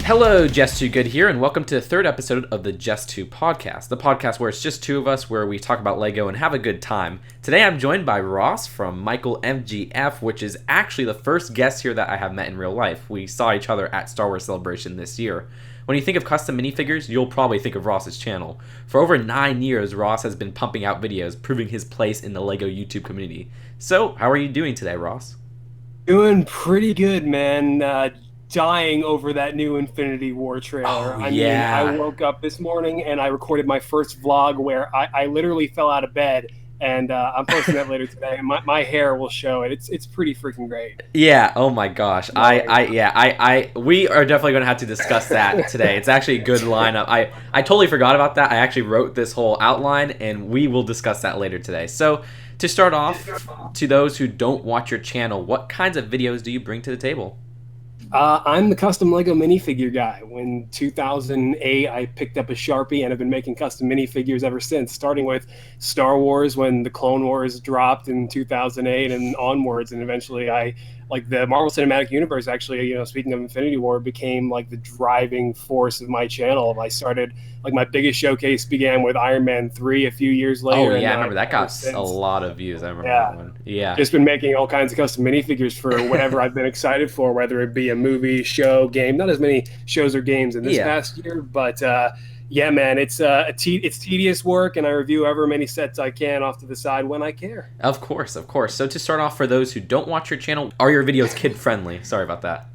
Hello, Just2Good here, and welcome to the third episode of the Just2podcast, the podcast where it's just two of us, where we talk about Lego and have a good time. Today I'm joined by Ross from michaelmgf, which is actually the first guest here that I have met in real life. We saw each other at Star Wars Celebration this year. When you think of custom minifigures, you'll probably think of Ross's channel. For over 9 years, Ross has been pumping out videos, proving his place in the Lego YouTube community. So, how are you doing today, Ross? Doing pretty good, man. Dying over that new Infinity War trailer. Oh, yeah. I woke up this morning and I recorded my first vlog where I literally fell out of bed, and I'm posting that later today. And my hair will show it. It's pretty freaking great. Yeah. Oh my gosh. We are definitely going to have to discuss that today. It's actually a good lineup. I totally forgot about that. I actually wrote this whole outline, and we will discuss that later today. So, to start off, to those who don't watch your channel, what kinds of videos do you bring to the table? I'm the custom Lego minifigure guy. In 2008, I picked up a Sharpie and have been making custom minifigures ever since, starting with Star Wars when the Clone Wars dropped in 2008 and onwards. And eventually the Marvel Cinematic Universe, actually, speaking of Infinity War, became like the driving force of my channel. I started, my biggest showcase began with Iron Man 3 a few years later. Oh, yeah, I remember that got a lot of views. I remember that one. Yeah. Just been making all kinds of custom minifigures for whatever I've been excited for, whether it be a movie, show, game. Not as many shows or games in this past year, but yeah, man, it's tedious work, and I review ever many sets I can off to the side when I care. Of course. So to start off, for those who don't watch your channel, are your videos kid-friendly? Sorry about that.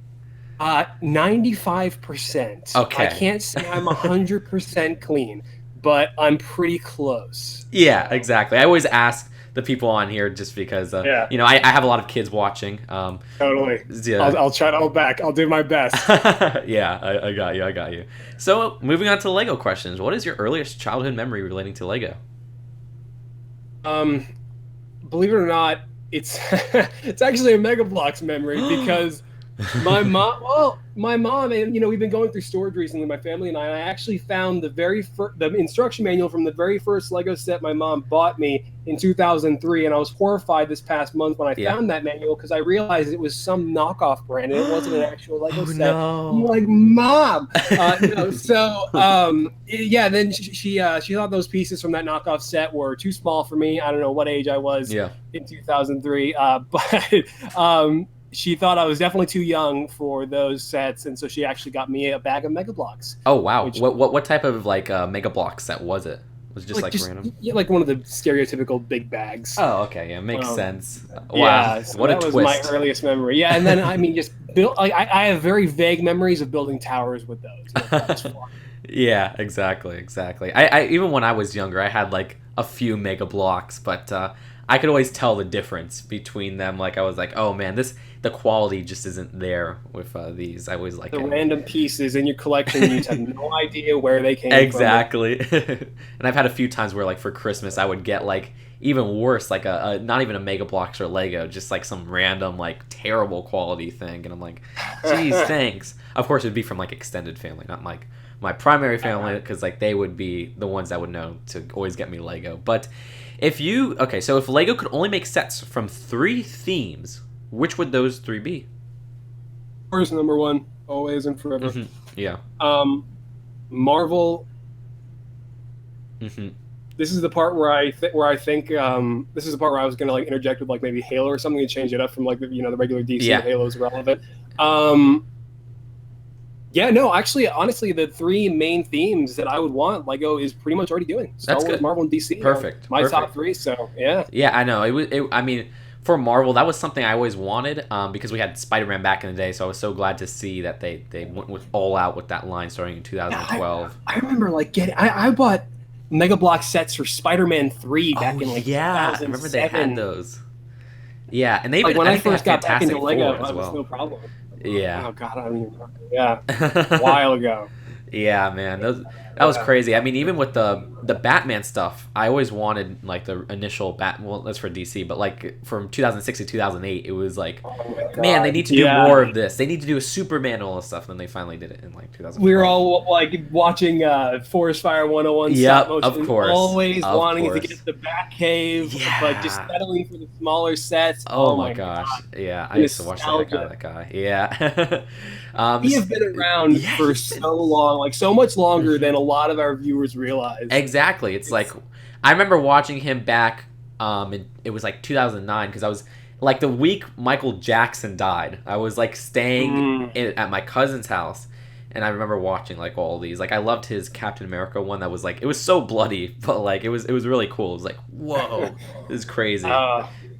95%. Okay. I can't say I'm 100% clean, but I'm pretty close. Yeah, exactly. I always ask the people on here just because, I have a lot of kids watching. Totally. Yeah. I'll try to hold back. I'll do my best. Yeah, I got you. So, moving on to Lego questions. What is your earliest childhood memory relating to Lego? Believe it or not, it's it's actually a Mega Bloks memory because my mom, and we've been going through storage recently, my family and I actually found the instruction manual from the very first Lego set my mom bought me in 2003, and I was horrified this past month when I found that manual because I realized it was some knockoff brand and it wasn't an actual Lego set. No. I'm like, Mom! Then she thought those pieces from that knockoff set were too small for me. I don't know what age I was in 2003, but she thought I was definitely too young for those sets, and so she actually got me a bag of Mega Bloks. Oh wow! What type of Mega Bloks set was it? Was it just random? Yeah, like one of the stereotypical big bags. Oh, okay, yeah, makes sense. Wow, yeah, so what a that twist! Was my earliest memory. Yeah, and then just build. I have very vague memories of building towers with those. That was fun. Yeah, exactly. I even when I was younger, I had a few Mega Bloks, but I could always tell the difference between them. I was like, oh man, the quality just isn't there with these. I always the random pieces in your collection. You just have no idea where they came from. Exactly. And I've had a few times where for Christmas I would get even worse, a not even a Mega Bloks or Lego, just some random terrible quality thing, and I'm like, geez, thanks. Of course, it'd be from extended family, not my primary family, because they would be the ones that would know to always get me Lego. But if Lego could only make sets from 3 themes, which would those 3 be? Where's number 1? Always and forever. Mm-hmm. Yeah. Marvel. Mm-hmm. This is the part where I think this is the part where I was gonna interject with maybe Halo or something to change it up from the regular DC Halo is relevant. Yeah, no, actually, honestly, the 3 main themes that I would want, Lego is pretty much already doing. Star Wars, Marvel, and DC. Perfect. My top 3, so yeah. Yeah, I know. For Marvel, that was something I always wanted because we had Spider-Man back in the day, so I was so glad to see that they went all out with that line starting in 2012. I remember I bought Mega Bloks sets for Spider-Man 3 back in 2007. I remember they had those. Yeah, and they when I first got back into Lego, that was no problem. Yeah. Oh God, I don't even remember. Yeah, a while ago. Yeah, man, that was crazy. Even with the the Batman stuff, I always wanted like the initial well, that's for DC, but like from 2006 to 2008, it was like, Oh my God. man, they need to do more of this. They need to do a Superman and all this stuff. And then they finally did it in like 2004. We were all like watching Forest Fire 101 Yep, stop motion, of course. always Of wanting course. to get the Batcave, Yeah. but just settling for the smaller sets. Oh my gosh. God. Yeah, I used to watch the heck out of that guy. Yeah. We have been around Yeah, for he's been- so long, like so much longer than a lot of our viewers realize. Exactly. It's like, I remember watching him back, it was like 2009, because I was, like the week Michael Jackson died, I was like staying at my cousin's house, and I remember watching like all these. Like I loved his Captain America one that was like, it was so bloody, but like it was really cool. It was like, whoa, this is crazy.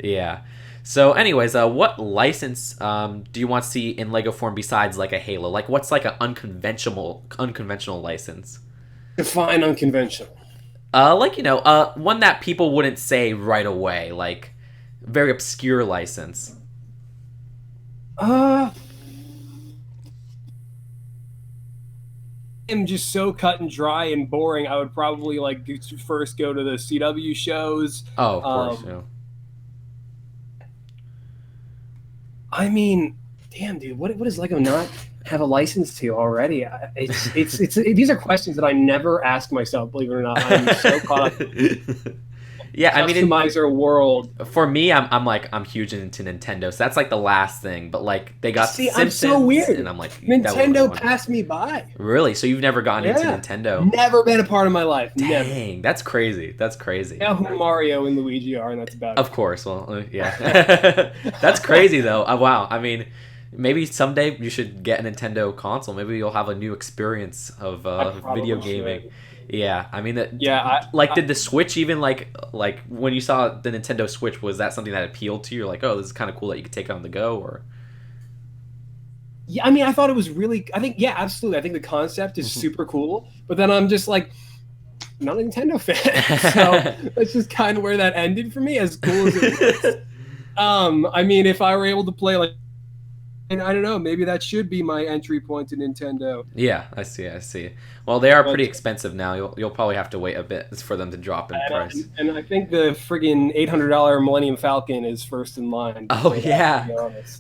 Yeah. So anyways, what license do you want to see in Lego form besides like a Halo? Like what's like an unconventional license? Define unconventional. Like, you know, one that people wouldn't say right away, like very obscure license. I'm just so cut and dry and boring. I would probably like first go to the CW shows. Oh, of course, yeah. I mean, damn, dude, what does Lego not have a license to already? It's these are questions that I never ask myself. Believe it or not, I'm so caught up. Yeah, I mean, customizer world. For me, I'm huge into Nintendo, so that's like the last thing. But like they got See, Simpsons, I'm so weird. and I'm like, Nintendo passed me by. Really? So you've never gotten into Nintendo? Never been a part of my life. Never. Dang, that's crazy. That's crazy. I know who Mario and Luigi are, and that's about it. Of course. Well, yeah. That's crazy though. Wow. I mean, maybe someday you should get a Nintendo console. Maybe you'll have a new experience of video gaming. Should. Yeah, I mean that. Yeah, did the Switch even like when you saw the Nintendo Switch, was that something that appealed to you? Like, oh, this is kind of cool that you could take it on the go, or? Yeah, I mean, I thought it was really. I think, yeah, absolutely. I think the concept is super cool, but then I'm just like, I'm not a Nintendo fan, so that's just kind of where that ended for me. As cool as it was. I mean, if I were able to play like. And I don't know, maybe that should be my entry point to Nintendo. Yeah, I see. Well, they are pretty expensive now. You'll probably have to wait a bit for them to drop in price. And I think the friggin' $800 Millennium Falcon is first in line. Oh yeah,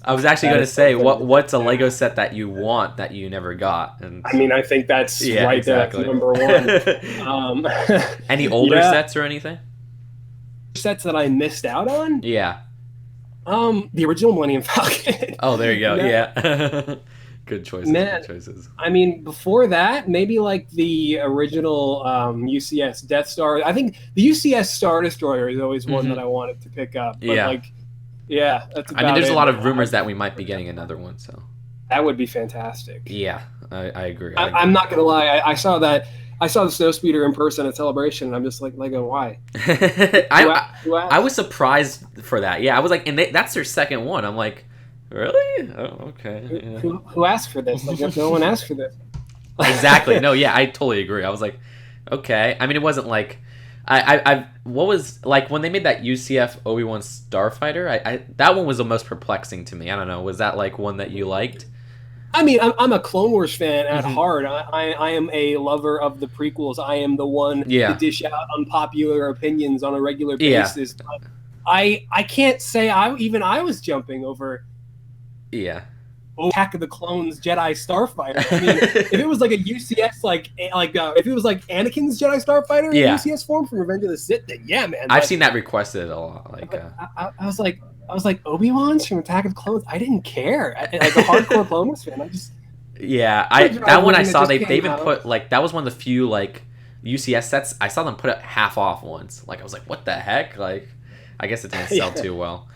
I was actually going to say, what's a Lego set that you want that you never got? And I mean, I think that's right exactly. There. That's number one. Any older sets or anything? Sets that I missed out on? Yeah. The original Millennium Falcon. Oh, there you go. Yeah. Good choices. Man, good choices. I mean, before that, maybe like the original UCS Death Star. I think the UCS Star Destroyer is always one that I wanted to pick up. But that's about I mean, there's a lot of rumors that we might be getting another one, so. That would be fantastic. Yeah, I agree. I'm not going to lie. I saw the Snowspeeder in person at Celebration, and I'm just like, Lego, why? I was surprised for that. Yeah, I was like, and that's their second one. I'm like, really? Oh, okay. Yeah. Who asked for this? Like, no one asked for this. Exactly. No, yeah, I totally agree. I was like, okay. I mean, it wasn't like, what was, like, when they made that UCF Obi-Wan Starfighter, that one was the most perplexing to me. I don't know. Was that, like, one that you liked? I mean, I'm a Clone Wars fan at heart. I am a lover of the prequels. I am the one to dish out unpopular opinions on a regular basis. Yeah. But I can't say I was jumping over. Yeah. Attack of the Clones Jedi Starfighter. I mean, if it was like a UCS, if it was like Anakin's Jedi Starfighter in UCS form from Revenge of the Sith, then yeah, man. I've seen that requested a lot. Like, I was like Obi-Wan's from Attack of the Clones. I didn't care. Like a hardcore Clone Wars fan, I just. Yeah, that one I saw. They even put like that was one of the few like UCS sets I saw them put it half off once. Like I was like, what the heck? Like, I guess it didn't sell too well.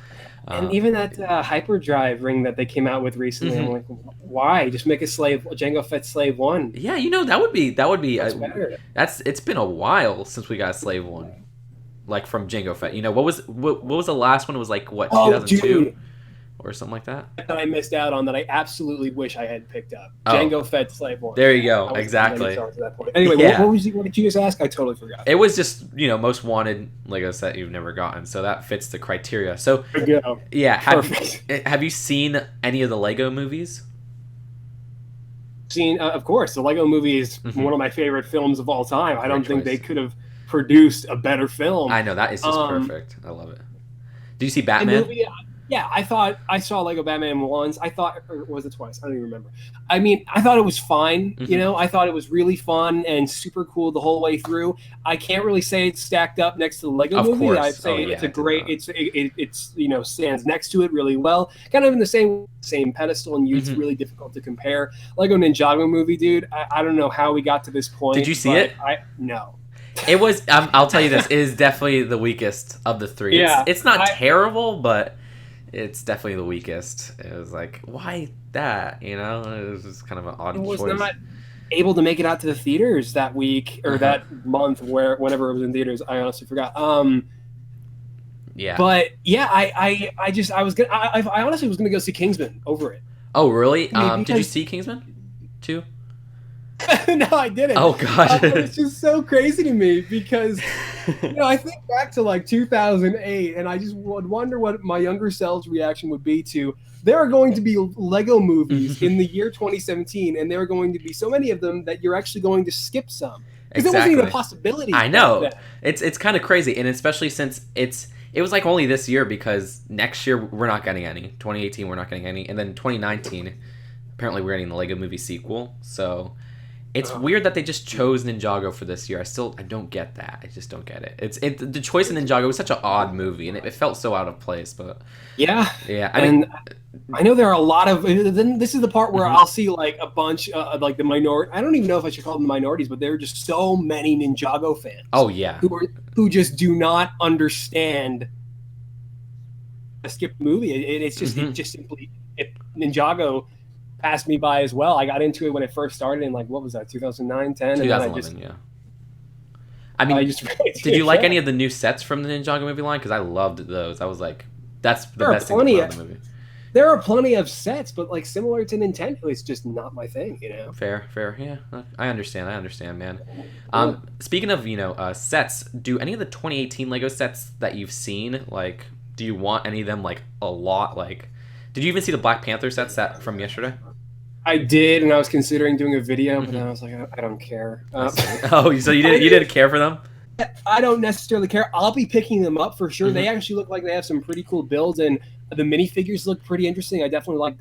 And even that hyperdrive ring that they came out with recently, I'm like, why? Just make a Jango Fett Slave 1. Yeah, that would be better. It's been a while since we got a Slave 1, like from Jango Fett. What was the last one? It was like what 2002 or something like that. That I missed out on that I absolutely wish I had picked up. Jango Fett Slave 1. There you go. Exactly. Anyway, what did you just ask? I totally forgot. It was just most wanted Lego set you've never gotten, so that fits the criteria. So yeah, have you seen any of the Lego movies? Of course, the Lego movie is one of my favorite films of all time. I don't think they could have produced a better film. I know, that is just perfect. I love it. Do you see The Batman? movie, yeah, I thought I saw Lego Batman once. I thought, or was it twice? I don't even remember. I mean, I thought it was fine. Mhm. I thought it was really fun and super cool the whole way through. I can't really say it's stacked up next to the Lego Of movie. course. I'd say Yeah, it's a it did great. not. It's stands next to it really well. Kind of in the same pedestal, and it's Mhm. really difficult to compare. Lego Ninjago movie, dude. I don't know how we got to this point. Did you see it? No. It was. I'll tell you this. It is definitely the weakest of the three. Yeah, It's not terrible, but it's definitely the weakest. It was like, why that? It was just kind of an odd It was choice. not able to make it out to the theaters that week or that month, whenever it was in theaters. I honestly forgot. Yeah. But yeah, I honestly was gonna go see Kingsman over it. Oh, really? I mean, Did you because- see Kingsman? Too? No, I didn't. Oh, gosh. It's just so crazy to me because I think back to like 2008, and I just would wonder what my younger self's reaction would be to. There are going to be Lego movies in the year 2017, and there are going to be so many of them that you're actually going to skip some because it wasn't even a possibility. I know. back then. It's kind of crazy, and especially since it was like only this year, because next year we're not getting any. 2018 we're not getting any, and then 2019 apparently we're getting the Lego movie sequel. So it's weird that they just chose Ninjago for this year. I don't get that. I just don't get it. The choice of Ninjago was such an odd movie, and it felt so out of place. But yeah. I mean, I know there are a lot of. Then this is the part where I'll see like a bunch of like the minority. I don't even know if I should call them minorities, but there are just so many Ninjago fans. Oh yeah, who just do not understand a skip movie. It's just it just simply Ninjago passed me by as well. I got into it when it first started in like what was that 2009, 10, 2011, yeah. I mean, did you like any of the new sets from the Ninjago movie line? Because I loved those. I was like, that's the best thing about the movie. There are plenty of sets, but like similar to Nintendo, it's just not my thing, Fair, yeah. I understand, man. Speaking of, sets, do any of the 2018 Lego sets that you've seen, like, do you want any of them, like, a lot? Like, did you even see the Black Panther set from yesterday? I did, and I was considering doing a video, but then I was like, I don't care. Oh, so you didn't care for them? I don't necessarily care. I'll be picking them up for sure. They actually look like they have some pretty cool builds, and the minifigures look pretty interesting. I definitely like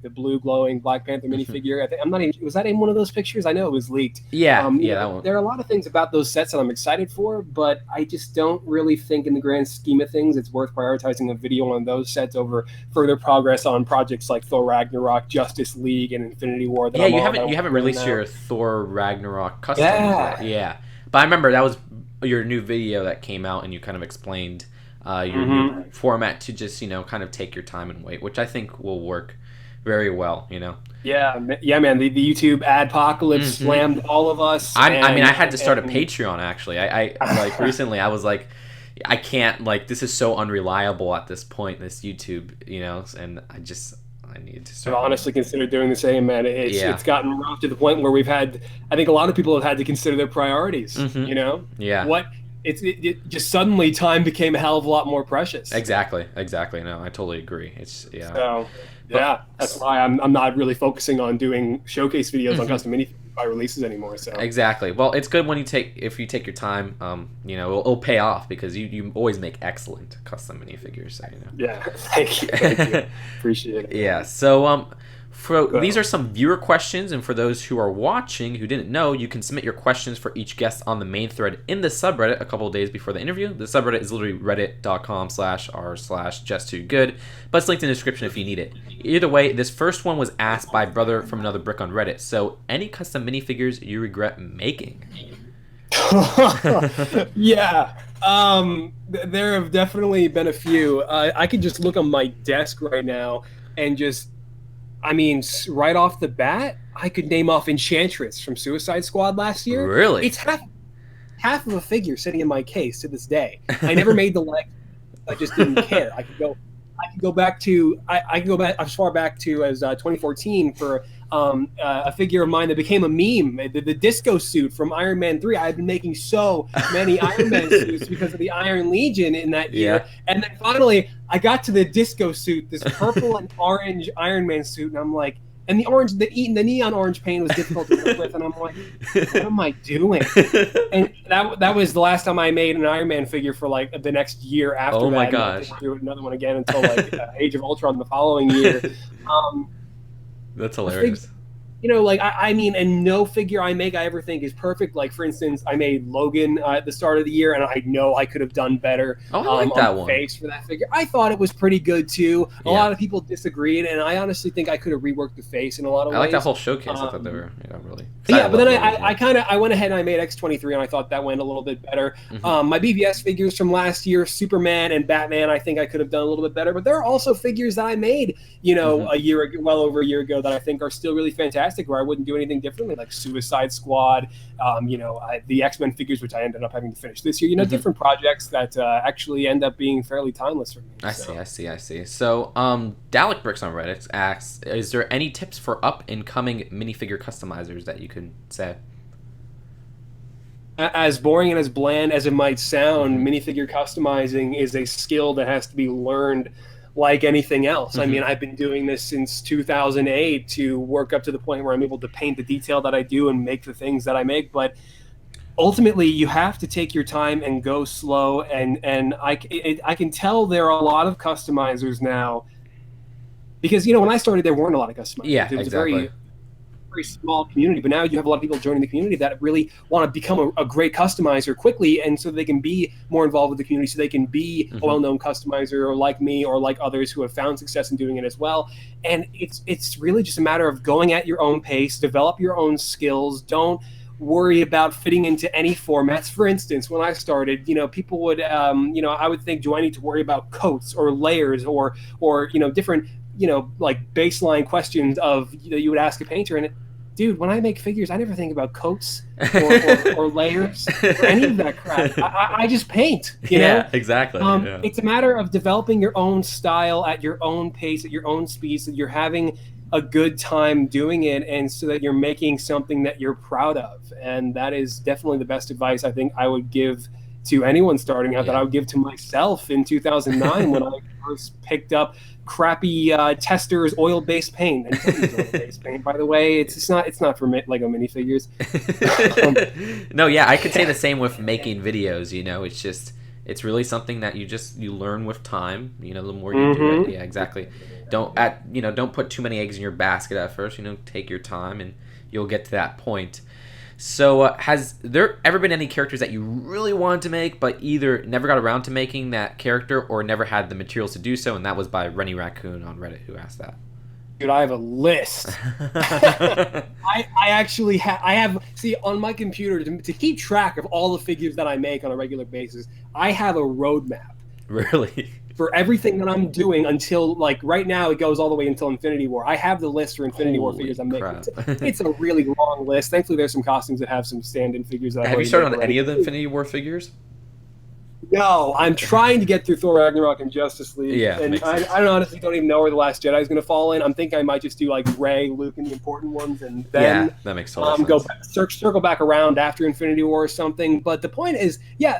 the blue glowing Black Panther minifigure. I'm not even. Was that in one of those pictures? I know it was leaked. Yeah, that one. There are a lot of things about those sets that I'm excited for, but I just don't really think, in the grand scheme of things, it's worth prioritizing a video on those sets over further progress on projects like Thor Ragnarok, Justice League, and Infinity War. Yeah, you haven't released your Thor Ragnarok custom. Yeah. But I remember that was your new video that came out, and you kind of explained your new format to just kind of take your time and wait, which I think will work very well. Yeah, man. The YouTube adpocalypse slammed all of us. I had to start a Patreon actually. I like recently. I was like, I can't, like, this is so unreliable at this point. This YouTube, and I need to start. I've honestly considered doing the same, man. It's gotten rough to the point where I think a lot of people have had to consider their priorities. Yeah. It just suddenly time became a hell of a lot more precious. Exactly. No, I totally agree. So that's why I'm not really focusing on doing showcase videos on custom minifigure releases anymore. So exactly. Well, it's good when if you take your time. It'll pay off because you always make excellent custom minifigures. So, Yeah, thank you. Appreciate it. Yeah. So these are some viewer questions, and for those who are watching who didn't know, you can submit your questions for each guest on the main thread in the subreddit a couple of days before the interview. The subreddit is literally reddit.com/r/just2good, but it's linked in the description if you need it. Either way, this first one was asked by Brother from Another Brick on Reddit. So, any custom minifigures you regret making? Yeah. There have definitely been a few. I could just look on my desk right now and right off the bat, I could name off Enchantress from Suicide Squad last year. Really? It's half of a figure sitting in my case to this day. I never made the leg. I just didn't care. I could go back as far back to as 2014 for a figure of mine that became a meme, the disco suit from Iron Man 3. I had been making so many Iron Man suits because of the Iron Legion in that year. And then finally, I got to the disco suit, this purple and orange Iron Man suit, and I'm like, And the neon orange paint was difficult to work with, and I'm like, what am I doing? And that was the last time I made an Iron Man figure for like the next year after that. Oh my and gosh! I didn't do another one again until like Age of Ultron the following year. That's hilarious. Like I mean, and no figure I make I ever think is perfect. Like for instance, I made Logan at the start of the year, and I know I could have done better. Oh, I like that on the one. face for that figure. I thought it was pretty good too. A lot of people disagreed, and I honestly think I could have reworked the face in a lot of ways. I like that whole showcase. I thought they were, really. Yeah, but then I went ahead and I made X-23, and I thought that went a little bit better. My BVS figures from last year, Superman and Batman, I think I could have done a little bit better. But there are also figures that I made, well over a year ago that I think are still really fantastic, where I wouldn't do anything differently, like Suicide Squad, the X-Men figures, which I ended up having to finish this year. Different projects that actually end up being fairly timeless for me. I see. So, Dalek Bricks on Reddit asks, is there any tips for up-and-coming minifigure customizers that you can say? As boring and as bland as it might sound, minifigure customizing is a skill that has to be learned like anything else. I mean, I've been doing this since 2008 to work up to the point where I'm able to paint the detail that I do and make the things that I make. But ultimately, you have to take your time and go slow. And I can tell there are a lot of customizers now because, when I started, there weren't a lot of customizers. Yeah, it was exactly. a very small community, but now you have a lot of people joining the community that really want to become a great customizer quickly, and so they can be more involved with the community, so they can be a well-known customizer, or like me, or like others who have found success in doing it as well. And it's really just a matter of going at your own pace, develop your own skills. Don't worry about fitting into any formats. For instance, when I started, people would, I would think, do I need to worry about coats or layers or different, like baseline questions of, you would ask a painter, and dude, when I make figures, I never think about coats or layers or any of that crap. I just paint, Yeah, exactly. It's a matter of developing your own style at your own pace, at your own speed, so that you're having a good time doing it, and so that you're making something that you're proud of. And that is definitely the best advice I think I would give to anyone starting out, that I would give to myself in 2009 when I first picked up crappy Testors oil-based paint. And oil-based paint, by the way, it's not for Lego minifigures. No, yeah, I could say the same with making videos. It's really something that you learn with time. The more you do it, yeah, exactly. Don't put too many eggs in your basket at first. Take your time, and you'll get to that point. So, has there ever been any characters that you really wanted to make, but either never got around to making that character, or never had the materials to do so? And that was by Rennie Raccoon on Reddit, who asked that. Dude, I have a list. I actually have on my computer, to keep track of all the figures that I make on a regular basis, I have a roadmap. Really? For everything that I'm doing until, like, right now, it goes all the way until Infinity War. I have the list for Infinity War figures I'm making. It's a really long list. Thankfully, there's some costumes that have some stand-in figures. Have you started on any of the Infinity War figures? No, I'm trying to get through Thor Ragnarok and Justice League. Yeah, and I honestly don't even know where The Last Jedi is going to fall in. I'm thinking I might just do, like, Rey, Luke, and the important ones, and then that makes total sense. Circle back around after Infinity War or something. But the point is,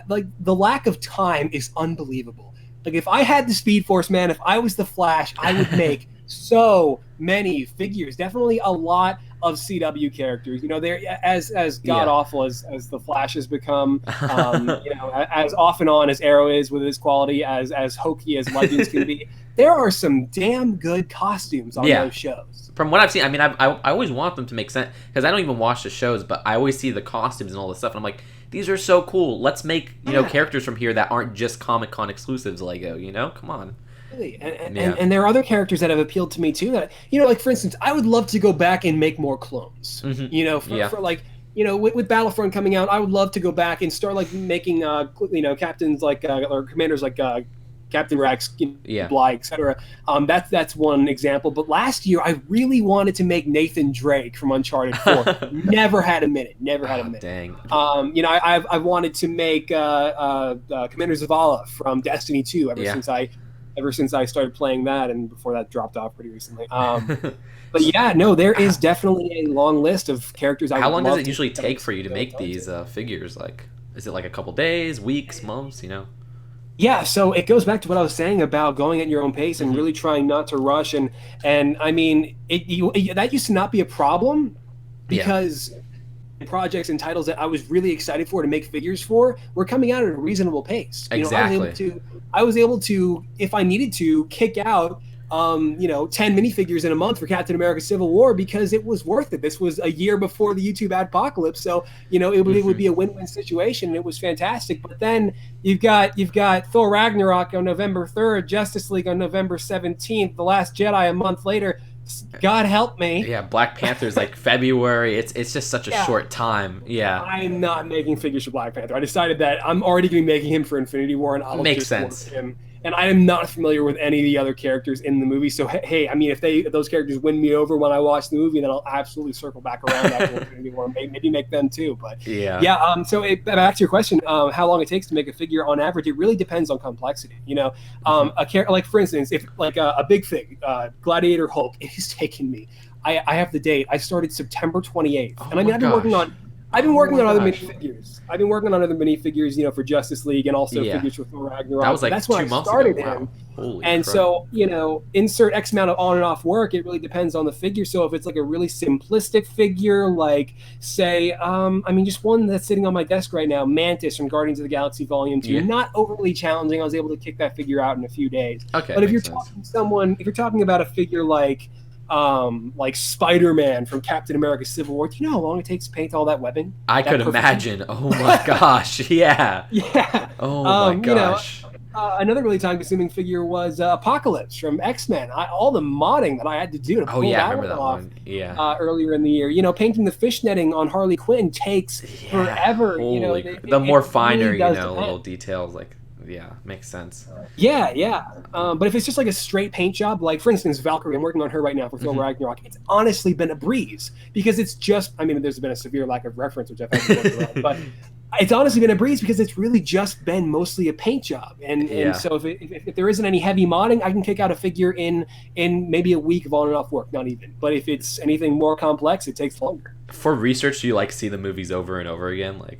like, the lack of time is unbelievable. Like, if I had the Speed Force, man, if I was the Flash, I would make so many figures. Definitely a lot of CW characters. They're as god awful as the Flash has become. As off and on as Arrow is with his quality, as hokey as Legends can be. There are some damn good costumes on those shows. From what I've seen, I mean, I always want them to make sense, because I don't even watch the shows, but I always see the costumes and all this stuff, and I'm like, these are so cool. Let's make characters from here that aren't just Comic-Con exclusives, Lego. Come on. Really. And there are other characters that have appealed to me too. That like, for instance, I would love to go back and make more clones. For like, with Battlefront coming out, I would love to go back and start like making captains like or commanders like Captain Rex, Bly, etc. That's one example. But last year, I really wanted to make Nathan Drake from Uncharted 4. Never had a minute. Dang. I've wanted to make Commander Zavala from Destiny 2 ever since I started playing that, and before that dropped off pretty recently. But there is definitely a long list of characters. How long does it usually take for you to make these figures? Like, is it like a couple days, weeks, months? Yeah, so it goes back to what I was saying about going at your own pace and Hmm. really trying not to rush. And I mean, that used to not be a problem Yeah, because projects and titles that I was really excited for to make figures for were coming out at a reasonable pace. exactly. I was able to, if I needed to, kick out 10 minifigures in a month for Captain America Civil War because it was worth it. This was a year before the YouTube apocalypse. So, it would Hmm. be a win-win situation and it was fantastic. But then you've got Thor Ragnarok on November 3rd, Justice League on November 17th, The Last Jedi a month later. God help me. Yeah, Black Panther's like February. It's just such a Yeah, short time. Yeah, I'm not making figures for Black Panther. I decided that I'm already going to be making him for Infinity War, and I'll makes just work sense. him. And I am not familiar with any of the other characters in the movie. So hey, I mean, if those characters win me over when I watch the movie, then I'll absolutely circle back around after Infinity War, maybe make them too. But Yeah. yeah, back to your question, how long it takes to make a figure on average, it really depends on complexity. Hmm. A character like, for instance, if like a big fig, Gladiator Hulk, it has taken me. I have the date. I started September 28th, Oh and I mean, my gosh. I've been Oh working my on other gosh. minifigures. I've been working on other minifigures, for Justice League and also Yeah. figures for Thor That was Ragnarok. But like that's when I 2 months ago. started him. Wow. Holy And crud. so, insert X amount of on and off work. It really depends on the figure. So if it's like a really simplistic figure, like say, just one that's sitting on my desk right now, Mantis from Guardians of the Galaxy Volume 2, Yeah. not overly challenging. I was able to kick that figure out in a few days. Okay, But makes sense. if you're talking about a figure like Spider-Man from Captain America Civil War, do you know how long it takes to paint all that webbing? I That could perfection? imagine. Oh my gosh. Yeah. Yeah. Oh my Um, you know, gosh. Another really time-consuming figure was Apocalypse from X-Men. All the modding that I had to do to Oh pull yeah, I that remember one that off one. Yeah. earlier in the year. Painting the fishnetting on Harley Quinn takes Yeah. forever. The more It finer, really does depend. little details like yeah, makes sense. Yeah, yeah. But if it's just like a straight paint job, like for instance, Valkyrie, I'm working on her right now for Thor Hmm. Ragnarok. It's honestly been a breeze because it's just, I mean, there's been a severe lack of reference, which I've had to work around, but it's honestly been a breeze because it's really just been mostly a paint job. And Yeah. so if there isn't any heavy modding, I can kick out a figure in maybe a week of on and off work, not even. But if it's anything more complex, it takes longer. For research, do you like see the movies over and over again? Like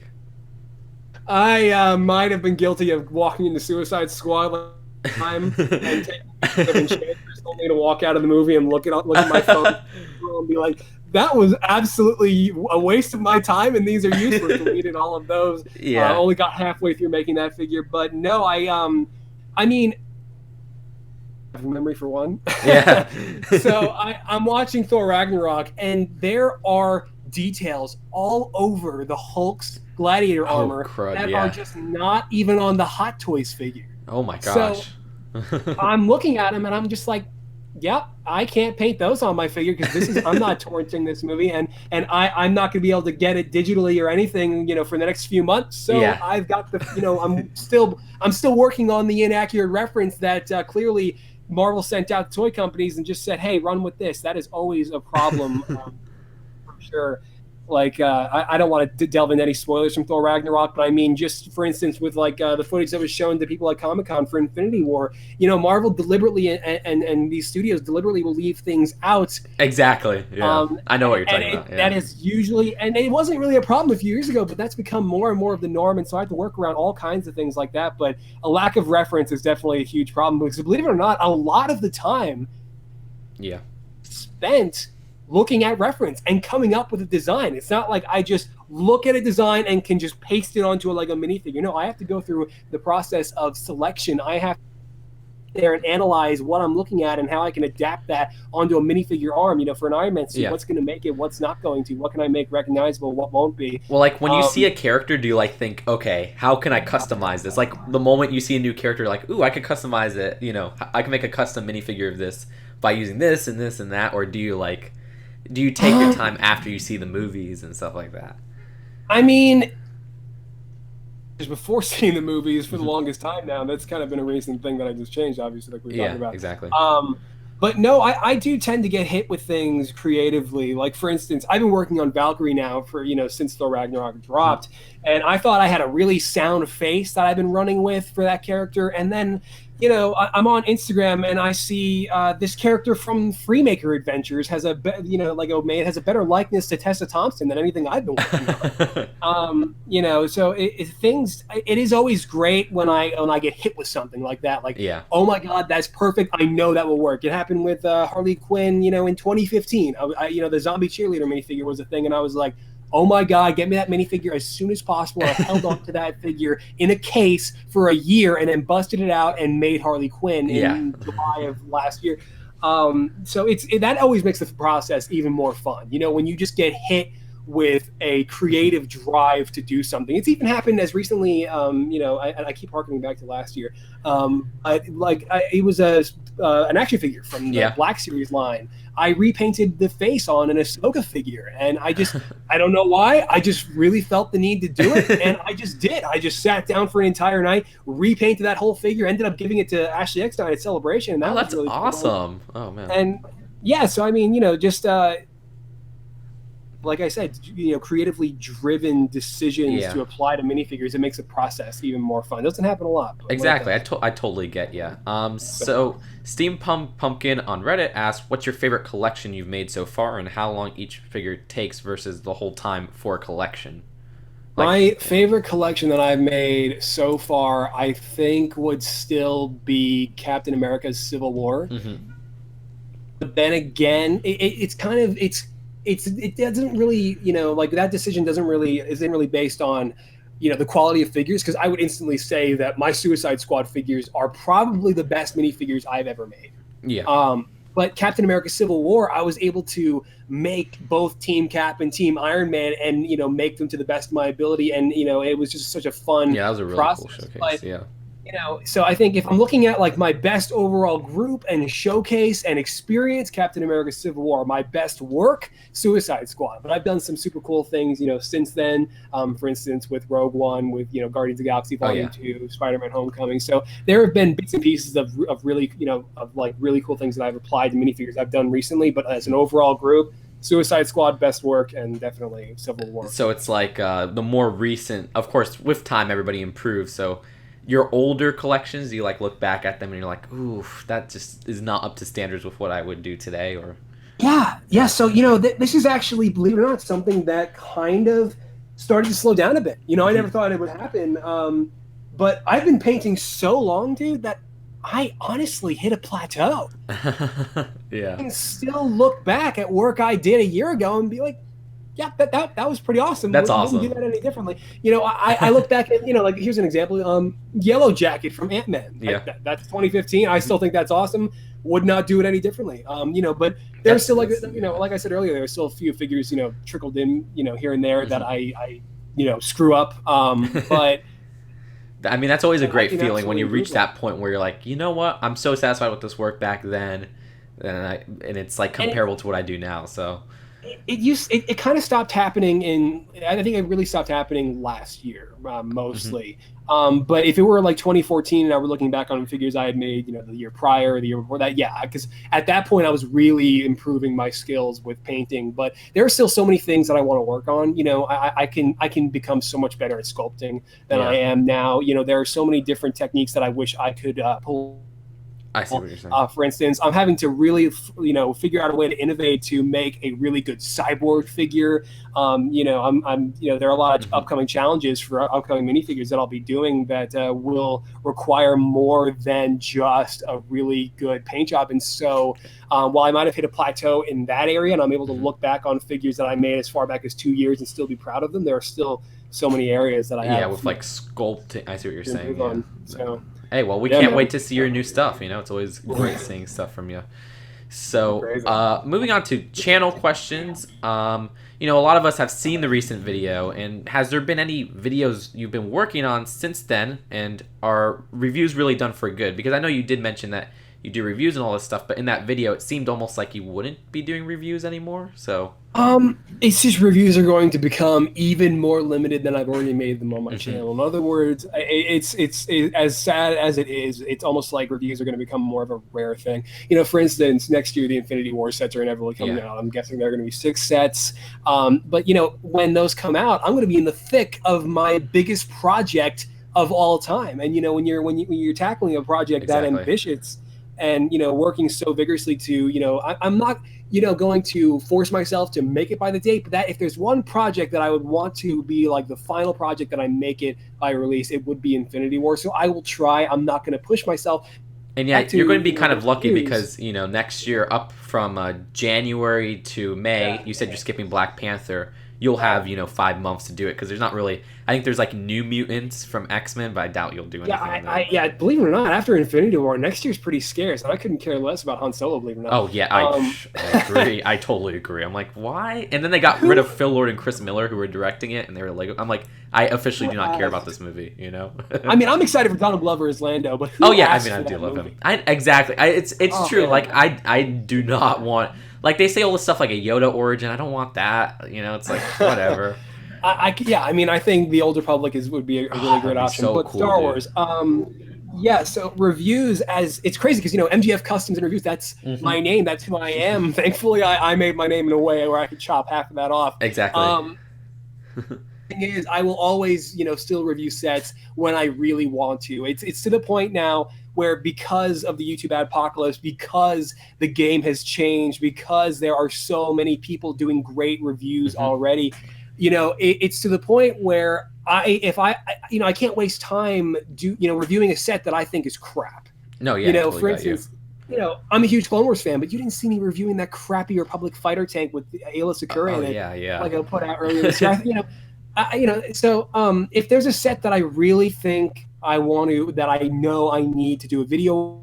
I might have been guilty of walking into Suicide Squad last time and taking of Enchantress only to walk out of the movie and look at my phone and be like, that was absolutely a waste of my time, and these are useless. Deleted all of those. Yeah. Only got halfway through making that figure, but no, I mean, memory for one. Yeah. So I'm watching Thor Ragnarok, and there are details all over the Hulk's gladiator Oh armor crud, that are yeah. just not even on the Hot Toys figure. Oh my So gosh. I'm looking at them and I'm just like, yep, I can't paint those on my figure because I'm not torrenting this movie, and I'm not going to be able to get it digitally or anything, for the next few months. So Yeah. I've got I'm still working on the inaccurate reference that clearly Marvel sent out to toy companies and just said, hey, run with this. That is always a problem, for sure. Like, I don't want to delve into any spoilers from Thor Ragnarok, but I mean, just for instance, with like the footage that was shown to people at Comic Con for Infinity War, Marvel deliberately and these studios deliberately will leave things out. Exactly. Yeah. I know what you're And talking about. that Yeah. is usually, and it wasn't really a problem a few years ago, but that's become more and more of the norm. And so I have to work around all kinds of things like that. But a lack of reference is definitely a huge problem because, believe it or not, a lot of the time Yeah. spent looking at reference and coming up with a design. It's not like I just look at a design and can just paste it onto a Lego minifigure. No, I have to go through the process of selection. I have to there and analyze what I'm looking at and how I can adapt that onto a minifigure arm. For an Iron Man suit, Yeah. what's going to make it, what's not going to, what can I make recognizable, what won't be. Well, like when you see Um, a character, do you like think, okay, how can I customize this? Like the moment you see a new character, like, ooh, I could customize it. I can make a custom minifigure of this by using this and this and that. Or do you take your time after you see the movies and stuff like that? I mean, before seeing the movies for the Mhm. longest time now. That's kind of been a recent thing that I just changed, obviously, like we were Yeah, talking about. exactly. But no, I do tend to get hit with things creatively. Like for instance, I've been working on Valkyrie now for since Thor Ragnarok Mhm. dropped, And I thought I had a really sound face that I've been running with for that character. And then, I'm on Instagram and I see this character from Freemaker Adventures has Lego made has a better likeness to Tessa Thompson than anything I've been working on. So it is always great when I get hit with something like that. Like, Yeah. oh my God, that's perfect. I know that will work. It happened with Harley Quinn, in 2015. The zombie cheerleader minifigure was a thing, and I was like, oh my God, get me that minifigure as soon as possible. I held on to that figure in a case for a year and then busted it out and made Harley Quinn in July of last year. So that always makes the process even more fun. When you just get hit with a creative drive to do something. It's even happened as recently, I keep harkening back to last year. It was an action figure from the Black Series line. I repainted the face on an Ahsoka figure, and I don't know why. I just really felt the need to do it, and I just did. I just sat down for an entire night, repainted that whole figure, ended up giving it to Ashley Eckstein at Celebration, and that's really awesome. Cool. Oh man. And yeah, so I mean, just like I said, creatively driven decisions to apply to minifigures, it makes the process even more fun. It doesn't happen a lot. Exactly. I totally get you. So Steampunk Pumpkin on Reddit asked, what's your favorite collection you've made so far and how long each figure takes versus the whole time for a collection? My favorite collection that I've made so far, I think, would still be Captain America's Civil War. Mm-hmm. But then again, it doesn't really, that decision isn't really based on, the quality of figures, because I would instantly say that my Suicide Squad figures are probably the best minifigures I've ever made. Yeah. But Captain America Civil War, I was able to make both Team Cap and Team Iron Man and, make them to the best of my ability. And, it was just such a fun that was a really process. Cool showcase. But, yeah. So I think if I'm looking at like my best overall group and showcase and experience, Captain America Civil War, my best work, Suicide Squad. But I've done some super cool things, since then. For instance, with Rogue One, with Guardians of the Galaxy Volume 2, Spider-Man: Homecoming. So there have been bits and pieces of really, really cool things that I've applied to minifigures I've done recently. But as an overall group, Suicide Squad, best work, and definitely Civil War. So it's like the more recent, of course, with time everybody improves. So your older collections, do you look back at them and you're like, ooh, that just is not up to standards with what I would do today? Or yeah. So this is actually, believe it or not, something that kind of started to slow down a bit. I never thought it would happen, but I've been painting so long, dude, that I honestly hit a plateau. Yeah. I can still look back at work I did a year ago and be like, yeah, that was pretty awesome. That's awesome. Wouldn't do that any differently. I look back at, here's an example. Yellow Jacket from Ant-Man. Yeah. That's 2015. I still think that's awesome. Would not do it any differently. But there's still, like I said earlier, there's still a few figures, trickled in, here and there that I screw up. But I mean, that's always a great feeling when you reach that point where you're like, you know what? I'm so satisfied with this work back then. And it's like comparable to what I do now. So it kind of stopped happening I think it really stopped happening last year, mostly. But if it were like 2014 and I were looking back on figures I had made, the year prior, the year before that, because at that point I was really improving my skills with painting. But there are still so many things that I want to work on. I can become so much better at sculpting than I am now. There are so many different techniques that I wish I could pull. I see what you're saying. For instance, I'm having to really, figure out a way to innovate to make a really good cyborg figure. There are a lot of upcoming challenges for upcoming minifigures that I'll be doing that will require more than just a really good paint job. And so, while I might have hit a plateau in that area, and I'm able to look back on figures that I made as far back as 2 years and still be proud of them, there are still so many areas that I have. Yeah, with sculpting. I see what you're saying. Yeah. So. Hey, well, we can't wait to see your new stuff. It's always great seeing stuff from you. So, moving on to channel questions. A lot of us have seen the recent video, and has there been any videos you've been working on since then, and are reviews really done for good? Because I know you did mention that you do reviews and all this stuff, but in that video, it seemed almost like you wouldn't be doing reviews anymore. So It's just reviews are going to become even more limited than I've already made them on my channel. In other words, it's as sad as it is, it's almost like reviews are going to become more of a rare thing. For instance, next year the Infinity War sets are inevitably coming out. I'm guessing there are going to be 6 sets. But when those come out, I'm going to be in the thick of my biggest project of all time. And when you're tackling a project that ambitious and working so vigorously to I'm not going to force myself to make it by the date, but that if there's one project that I would want to be like the final project that I make it by release, it would be Infinity War. So I will try. I'm not going to push myself. And yeah, you're going to be kind of lucky because next year up from January to May, you said you're skipping Black Panther. You'll have 5 months to do it because there's not really. I think there's like New Mutants from X-Men, but I doubt you'll do anything. Believe it or not, after Infinity War, next year's pretty scarce, and I couldn't care less about Han Solo. Believe it or not. Oh yeah, I agree. I totally agree. I'm like, why? And then they got rid of Phil Lord and Chris Miller, who were directing it, and they were like, I'm like, I officially do not care about this movie. I mean, I'm excited for Donald Glover as Lando, but who I do love him. Exactly. It's true. Man. Like I do not want. Like, they say all this stuff like a Yoda origin. I don't want that. It's like, whatever. I think the Old Republic would be a really great option. So but cool, Star Wars, so reviews, as it's crazy because, MGF Customs and Reviews, that's my name. That's who I am. Thankfully, I made my name in a way where I could chop half of that off. Exactly. Thing is, I will always, still review sets when I really want to. It's to the point now where because of the YouTube apocalypse, because the game has changed, because there are so many people doing great reviews already, it's to the point where I can't waste time reviewing a set that I think is crap. No, yeah. Totally for instance, I'm a huge Clone Wars fan, but you didn't see me reviewing that crappy Republic fighter tank with Ayla Secura in it, like I put out earlier this year. So if there's a set that I really think I want to, that I know I need to do a video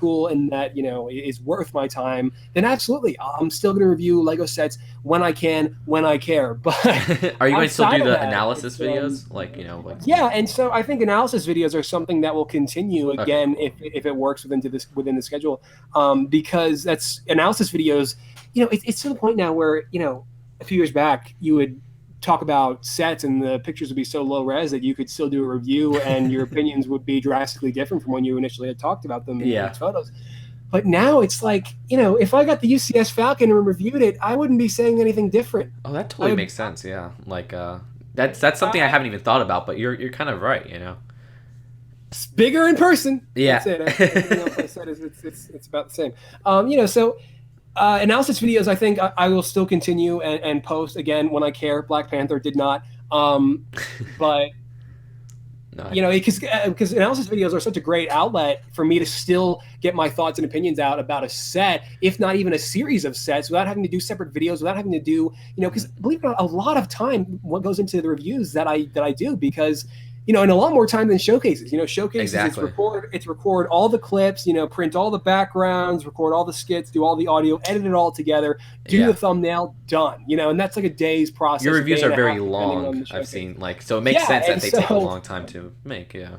cool and that is worth my time, then absolutely I'm still going to review Lego sets when I can, when I care. But are you going to still do the analysis videos, and so I think analysis videos are something that will continue again if it works within the schedule, because that's analysis videos. It's to the point now where a few years back you would talk about sets and the pictures would be so low res that you could still do a review and your opinions would be drastically different from when you initially had talked about them in those photos. But now it's like, if I got the UCS Falcon and reviewed it, I wouldn't be saying anything different. Oh, that totally makes sense. Yeah. Like, that's something I haven't even thought about, but you're kind of right, It's bigger in person. Yeah. That's it. Everything else I said it's about the same. So analysis videos, I think I will still continue and post again when I care. Black Panther did not, but because analysis videos are such a great outlet for me to still get my thoughts and opinions out about a set, if not even a series of sets, without having to do separate videos, without having to do because believe it or not, a lot of time what goes into the reviews that I do because. And a lot more time than showcases. Showcases, it's record all the clips, print all the backgrounds, record all the skits, do all the audio, edit it all together, do the thumbnail, done. And that's like a day's process. Your reviews are very long, I've seen. So it makes sense that they take a long time to make, Yeah,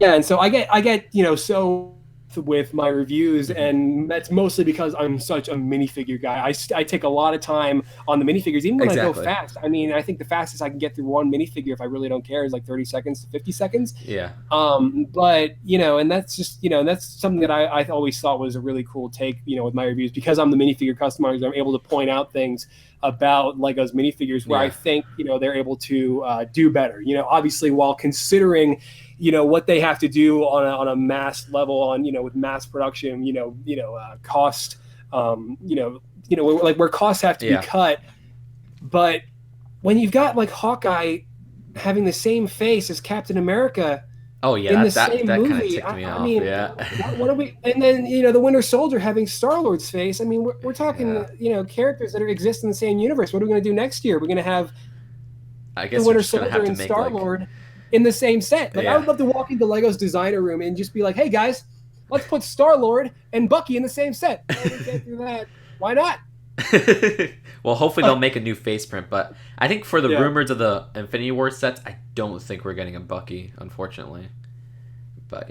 and so I get so with my reviews, and that's mostly because I'm such a minifigure guy. I take a lot of time on the minifigures, even when I go fast. I mean, I think the fastest I can get through one minifigure if I really don't care is like 30 seconds to 50 seconds. Yeah. But and that's just that's something that I always thought was a really cool take. With my reviews, because I'm the minifigure customizer, I'm able to point out things about Lego's minifigures where I think they're able to do better. Obviously while considering what they have to do on a mass level, with mass production, cost, like where costs have to be cut. But when you've got like Hawkeye having the same face as Captain America, in the same movie, kind of ticked me off. What are we? And then the Winter Soldier having Star-Lord's face. I mean, we're talking characters that exist in the same universe. What are we going to do next year? We're going to have the Winter Soldier and Star-Lord in the same set. I would love to walk into Lego's designer room and just be like, hey guys, let's put Star-Lord and Bucky in the same set. We can't do that. Why not? Well, hopefully they'll make a new face print, but I think for the rumors of the Infinity War sets, I don't think we're getting a Bucky, unfortunately. But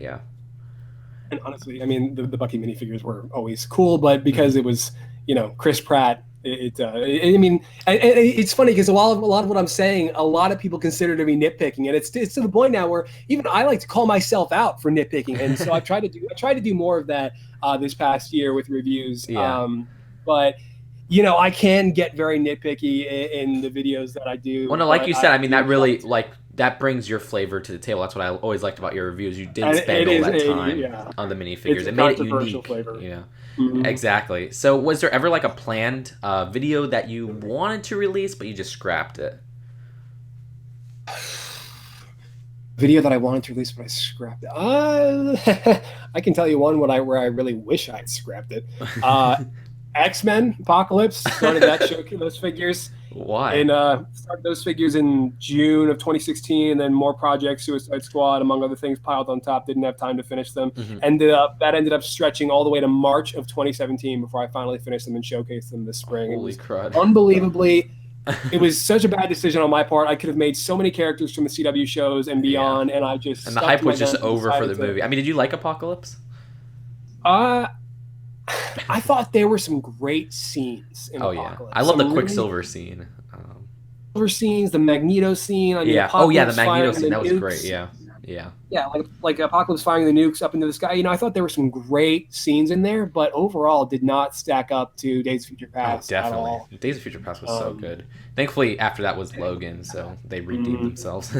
And honestly, I mean, the Bucky minifigures were always cool, but because it was, Chris Pratt, I mean, it's funny because a lot of what I'm saying, a lot of people consider to be nitpicking, and it's to the point now where even I like to call myself out for nitpicking, and so I try to do more of that this past year with reviews. Yeah. But I can get very nitpicky in the videos that I do. Well, no, like but you said, I mean, do that really, try to- like, that brings your flavor to the table. That's what I always liked about your reviews. You didn't and spend it all is that a time yeah, on the minifigures. it's a It made it controversial unique. flavor. Yeah, Mhm. exactly. So, was there ever like a planned video that you wanted to release, but you just scrapped it? Video that I wanted to release, but I scrapped it. I can tell you one where I really wish I had scrapped it. X-Men Apocalypse started that show, those figures, Why? and started those figures in June of 2016, and then more projects, Suicide Squad, among other things, piled on top. Didn't have time to finish them. Mhm. Ended up stretching all the way to March of 2017 before I finally finished them and showcased them this spring. It Holy was crud! unbelievably. It was such a bad decision on my part. I could have made so many characters from the CW shows and beyond, and I just And the stuck hype to my was just guns and over for the decided to- movie. I mean, did you like Apocalypse? Uh, I thought there were some great scenes in Oh yeah, Apocalypse. I love the Some really Quicksilver scene. silver scenes, the Magneto scene. I mean, Yeah. Oh yeah, the Apocalypse Magneto firing scene the that was nukes. great. Yeah. Yeah. Yeah, like Apocalypse firing the nukes up into the sky. I thought there were some great scenes in there, but overall did not stack up to Days of Future Oh, Past at definitely. all. Days of Future Past was so good. Thankfully, after that was Logan, so they redeemed themselves.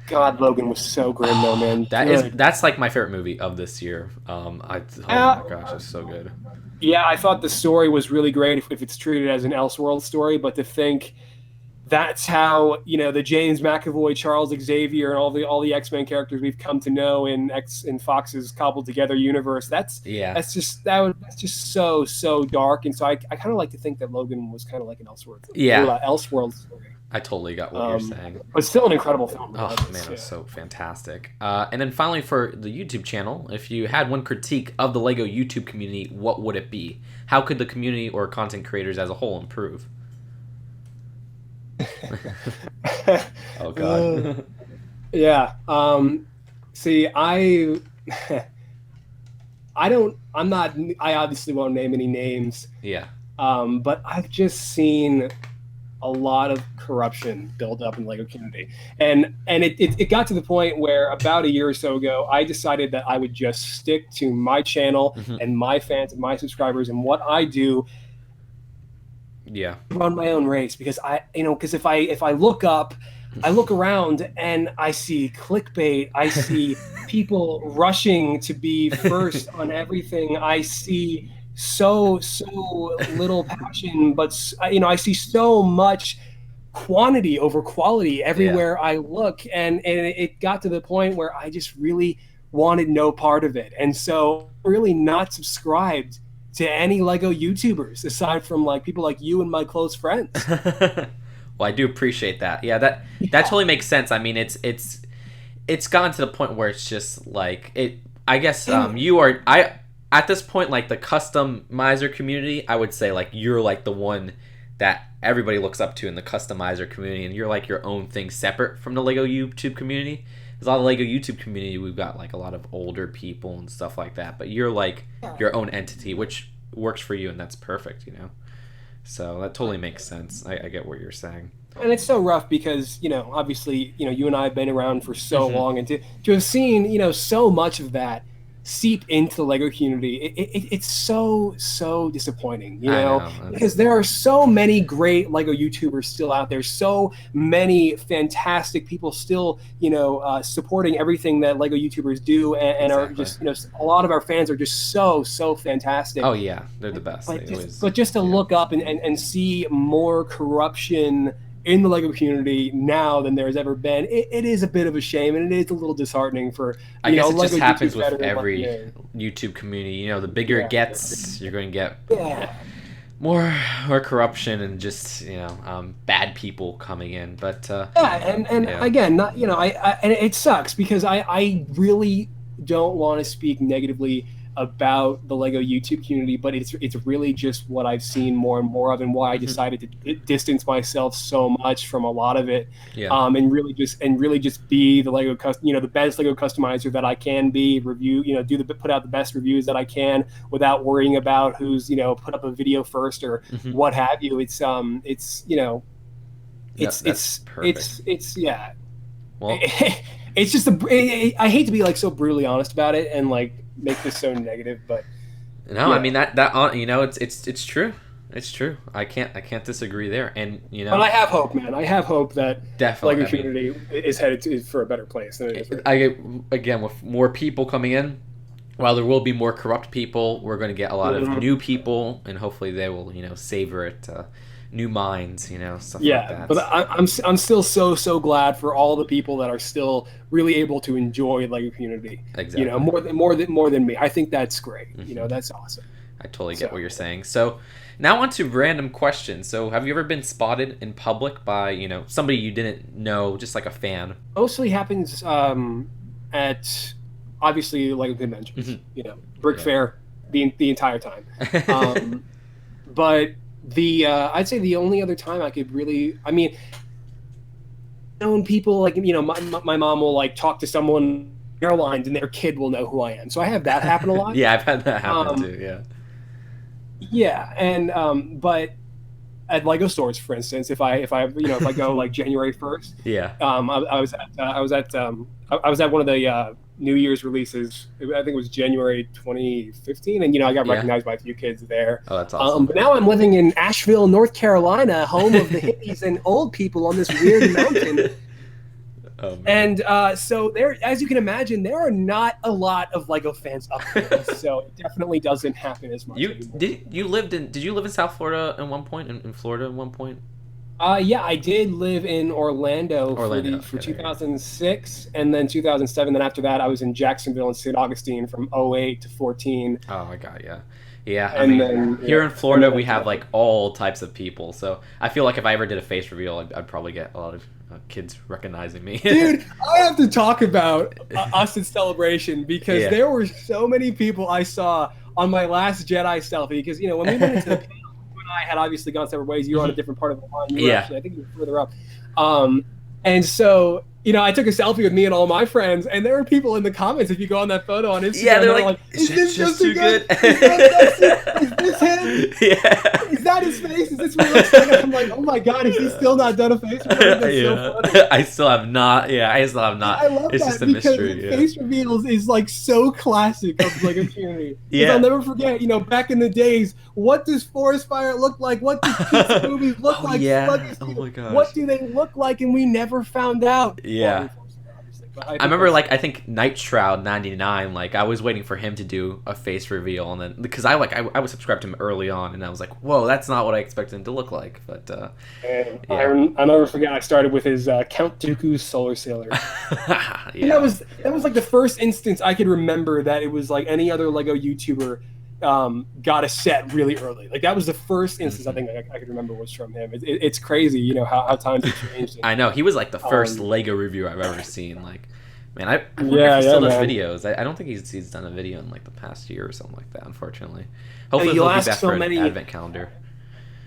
God, Logan was so grim though, man. That's like my favorite movie of this year. Oh my gosh, it's so good. Yeah, I thought the story was really great if it's treated as an Elseworld story, but to think that's how the James McAvoy, Charles Xavier, and all the X-Men characters we've come to know in Fox's cobbled together universe. That's just so dark, and so I kind of like to think that Logan was kind of like an Elseworld story. I totally got what you're saying. But still an incredible film. Oh man, it's so fantastic. And then finally, for the YouTube channel, if you had one critique of the Lego YouTube community, what would it be? How could the community or content creators as a whole improve? Oh god. Yeah. See, I obviously won't name any names. Yeah. But I've just seen a lot of corruption build up in the Lego community. And it got to the point where about a year or so ago, I decided that I would just stick to my channel and my fans and my subscribers and what I do. Yeah. Run my own race, because if I look up, I look around and I see clickbait, I see people rushing to be first on everything, I see so little passion, but I see so much quantity over quality everywhere I look, and it got to the point where I just really wanted no part of it, and so really not subscribed to any Lego YouTubers aside from like people like you and my close friends. Well, I do appreciate that. Yeah, that totally makes sense. I mean, it's gotten to the point where it's just like it. I guess at this point, like the customizer community, I would say like you're like the one that everybody looks up to in the customizer community, and you're like your own thing separate from the Lego YouTube community. There's a lot of Lego YouTube community. We've got like a lot of older people and stuff like that, but you're like your own entity, which works for you, and that's perfect, So that totally makes sense. I get what you're saying. And it's so rough because, obviously, you and I have been around for so long, and to have seen, so much of that seep into the Lego community, it's so disappointing, because there are so many great Lego YouTubers still out there, so many fantastic people still, supporting everything that Lego YouTubers do, and are just, a lot of our fans are just so fantastic. Oh yeah, they're the best. But just to look up and see more corruption in the Lego community now than there's ever been, it is a bit of a shame, and it is a little disheartening for I guess it Lego just happens YouTube with every YouTube community. The bigger it gets, you're going to get more corruption and just bad people coming in. But again, not and it sucks because I really don't want to speak negatively about the Lego YouTube community, but it's really just what I've seen more and more of, and why I decided to distance myself so much from a lot of it, and really just be the the best Lego customizer that I can be. Put out the best reviews that I can without worrying about who's put up a video first or what have you. It's Well, it's just I hate to be like so brutally honest about it and like make this so negative, but I mean that it's true. It's true. I can't disagree there. And but I have hope, man. I have hope that definitely Lego community is headed for a better place than it is. Again, with more people coming in, while there will be more corrupt people, we're going to get a lot of new people, and hopefully they will savor it. New minds, stuff like that. But I'm still so glad for all the people that are still really able to enjoy Lego community. Exactly. More than me. I think that's great. That's awesome. I totally get what you're saying. So now on to random questions. So have you ever been spotted in public by somebody you didn't know, just like a fan? Mostly happens at obviously Lego conventions. Brick Fair the entire time. But I'd say the only other time I could really, known people like my mom will like talk to someone airlines and their kid will know who I am, so I have that happen a lot. Yeah, I've had that happen too. And but at Lego stores, for instance, if I go like January 1st, I was at one of the New Year's releases. I think it was January 2015, and I got recognized by a few kids there. Oh, that's awesome. But now I'm living in Asheville, North Carolina, home of the hippies and old people on this weird mountain. And so there, as you can imagine, there are not a lot of Lego fans up there, so it definitely doesn't happen as much. Did you live in South Florida at one point? In Florida at one point? Yeah, I did live in Orlando for 2006, and then 2007. Then after that, I was in Jacksonville and St. Augustine from 08 to 14. Oh my God, yeah. Yeah, here in Florida, we have like all types of people. So I feel like if I ever did a face reveal, I'd probably get a lot of kids recognizing me. Dude, I have to talk about us in Celebration because there were so many people I saw on my last Jedi selfie. Because when we went into the panel, you and I had obviously gone separate ways. You were on a different part of the line. You were actually, I think you were further up. And so I took a selfie with me and all my friends, and there were people in the comments. If you go on that photo on Instagram, they're like, "Is this just too good? Is this him? Yeah. Is that his face? Is this what he looks like?" I'm like, "Oh my God, is he still not done a face reveal?" That's so funny. I still have not. Yeah, I still have not. I love it's that just a because mystery. Face reveals is like so classic of Lego community. I'll never forget. Back in the days, what does Forest Fire look like? What do kids' movies look like? Oh my gosh. What do they look like? And we never found out. Yeah. I remember, I think Night Shroud 99. Like, I was waiting for him to do a face reveal, and then because I was subscribed to him early on, and I was like, "Whoa, that's not what I expected him to look like." But I'll never forget. I started with his Count Dooku's Solar Sailor. And that was like the first instance I could remember that it was like any other Lego YouTuber got a set really early. Like that was the first instance I think I could remember was from him. It's crazy, how times have changed. I know he was like the first Lego review I've ever seen. Like, man, I wonder if he still does videos. I don't think he's done a video in like the past year or something like that. Unfortunately, hopefully he'll be back for an advent calendar.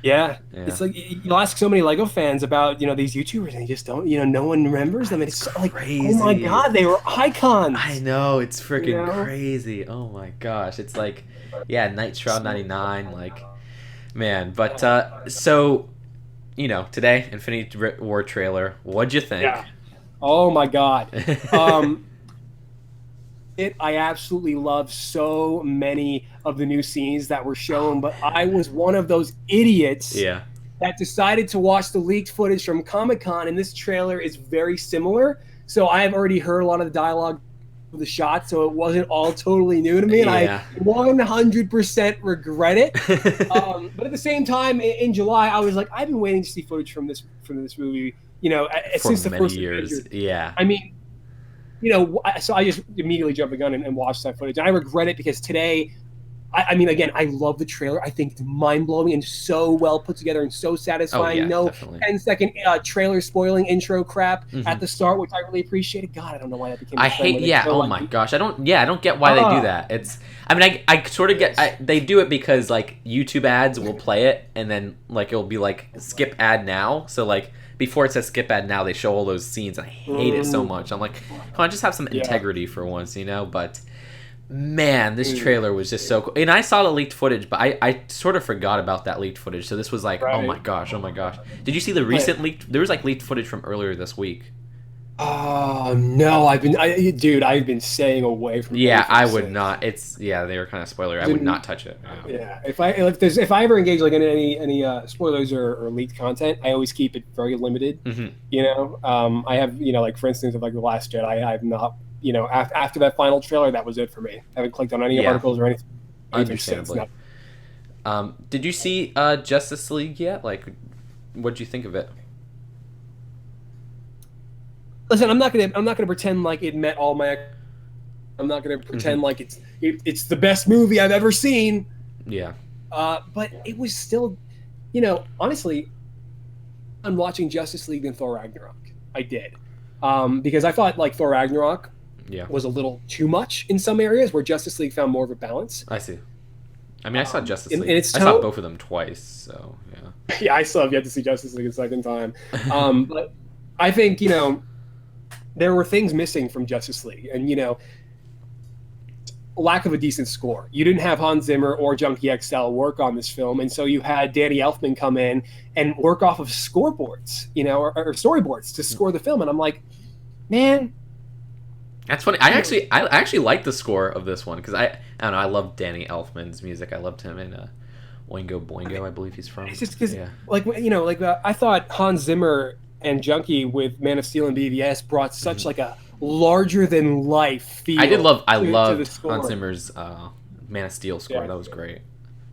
Yeah, it's like you'll ask so many Lego fans about these YouTubers and you just don't no one remembers them. And it's like crazy. Oh my God, they were icons. I know, it's freaking crazy. Oh my gosh, it's like Night Shroud 99, like, man. But so today Infinity War trailer. What'd you think? Yeah. Oh my God. I absolutely love so many of the new scenes that were shown, but I was one of those idiots that decided to watch the leaked footage from Comic-Con, and this trailer is very similar. So I have already heard a lot of the dialogue of the shots, so it wasn't all totally new to me, and I 100% regret it. But at the same time, in July, I was like, I've been waiting to see footage from this movie, since the first years. Avengers. Yeah. I mean, so I just immediately jumped the gun and watched that footage. And I regret it because today I mean, again, I love the trailer. I think it's mind-blowing and so well put together and so Oh satisfying. yeah, No definitely. 10-second trailer spoiling intro crap at Hmm. the start, which I really appreciated. God, I don't know why that became a I trend hate, where they yeah. show Oh like, my gosh, I don't get why they do ah, that. It's, I mean, I sort of get, yes. they do it because like YouTube ads will play it, and then like it'll be like skip ad now. So like before it says skip ad now, they show all those scenes, and I hate it so Mm, much. I'm like, come on, just have some yeah. integrity for once, you know. But man, this Mm, trailer was just so cool. And I saw the leaked footage, but I sort of forgot about that leaked footage. So this was like, oh my right. gosh, oh my gosh. Did you see the But recent leaked? There was like leaked footage from earlier this week. oh no, dude, I've been staying away from Yeah, anything I would since. not. It's, yeah, they were kind of spoiler. I would Didn't not touch it. Yeah. Yeah, if I ever engage like in any spoilers or leaked content, I always keep it very limited. Hmm. I have like for instance of like the Last Jedi, I've not after that final trailer, that was it for me. I haven't clicked on any Yeah, articles or anything since. understandably. Not, Did you see Justice League yet? Like, what'd you think of it? listen, I'm not gonna pretend like it met all my. I'm not gonna Hmm. pretend like it's the best movie I've ever seen. Yeah, But it was still, honestly, I'm watching Justice League and Thor Ragnarok. I did. Because I thought like Thor Ragnarok yeah. was a little too much in some areas where Justice League found more of a balance. I see. I mean, I saw Justice In League. its I saw tone, both of them twice. So yeah. yeah, I still have yet to see Justice League a second time. But I think, there were things missing from Justice League and, lack of a decent score. You didn't have Hans Zimmer or Junkie XL work on this film. And so you had Danny Elfman come in and work off of scoreboards, or storyboards to score the film. And I'm like, man, That's funny. I actually like the score of this one because I don't know. I love Danny Elfman's music. I loved him in Oingo Boingo. I believe he's from. it's just because, Yeah. I thought Hans Zimmer and Junkie with Man of Steel and BVS brought such Hmm. like a larger than life feel I to the loved Hans score. Zimmer's Man of Steel score. Yeah. That was great.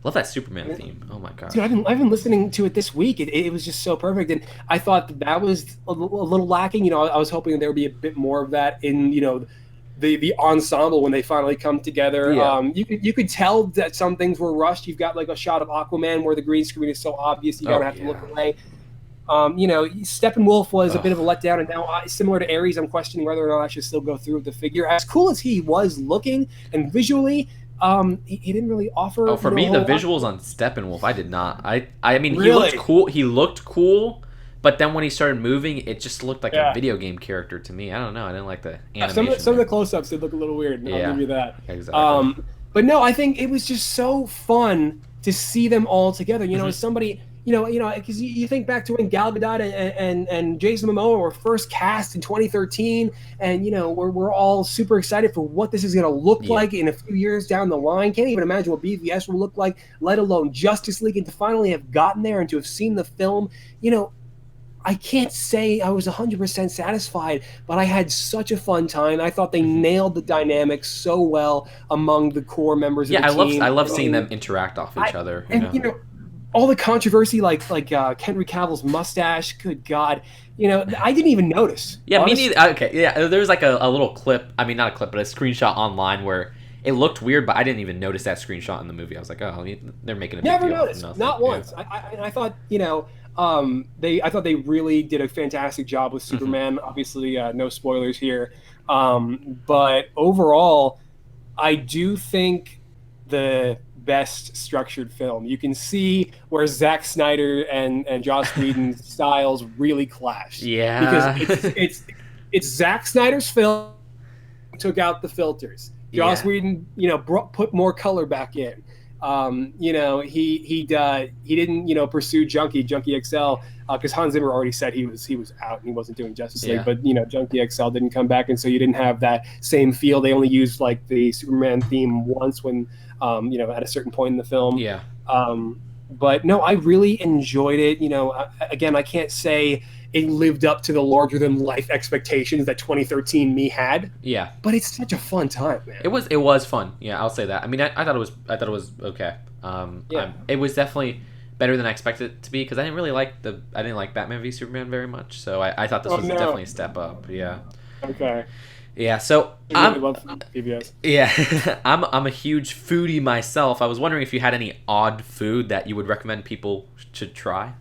Love that Superman theme. Oh my Dude, gosh. I've been listening to it this week. It was just so perfect, and I thought that was a little lacking. I was hoping there would be a bit more of that in the ensemble when they finally come together. Yeah. You could tell that some things were rushed. You've got like a shot of Aquaman where the green screen is so obvious you don't Oh have to look yeah. away. Steppenwolf was a bit of a Ugh. letdown, and now similar to Ares, I'm questioning whether or not I should still go through with the figure. As cool as he was looking and visually, he didn't really offer Oh, for a me, the whole lot. visuals on Steppenwolf, I did not. I mean, he looked Really, cool. He looked cool, but then when he started moving, it just looked like a yeah. video game character to me. I don't know. I didn't like the Some animation some of the there. close-ups did look a little weird. I'll Yeah, give you that. exactly. But no, I think it was just so fun to see them all together. Hmm. As somebody, because you think back to when Gal Gadot and Jason Momoa were first cast in 2013, and we're all super excited for what this is going to look Yeah. like in a few years down the line. Can't even imagine what BVS will look like, let alone Justice League, and to finally have gotten there and to have seen the film. I can't say I was 100% satisfied, but I had such a fun time. I thought they Hmm. nailed the dynamics so well among the core members of Yeah, the team. I love seeing them interact off each I, other. You and know. all the controversy, like Henry Cavill's mustache. Good God, I didn't even notice. Yeah, me Honestly, neither. Okay, yeah, there was like a little clip. I mean, not a clip, but a screenshot online where it looked weird, but I didn't even notice that screenshot in the movie. I was like, oh, they're making a big never deal from noticed, nothing. not Yeah. once. I thought I thought they really did a fantastic job with Hmm. Superman. Obviously, no spoilers here, but overall, I do think the best structured film. You can see where Zack Snyder and Joss Whedon's styles really clashed because Yeah. it's Zack Snyder's film took out the filters. Joss Yeah. Whedon, put more color back in. He didn't pursue Junkie XL because Hans Zimmer already said he was out and he wasn't doing Justice League. Yeah. But Junkie XL didn't come back, and so you didn't have that same feel. They only used like the Superman theme once when at a certain point in the film. Yeah. But no, I really enjoyed it. Again, I can't say it lived up to the larger than life expectations that 2013 me had, Yeah. but it's such a fun time, man. It was fun. Yeah, I'll say that. I mean, I thought it was okay. Yeah. It was definitely better than I expected it to be because I didn't like Batman v Superman very much. So I thought this Oh was no. definitely a step up. Yeah. Okay. Yeah, so I really love PBS. yeah, I'm a huge foodie myself. I was wondering if you had any odd food that you would recommend people should try.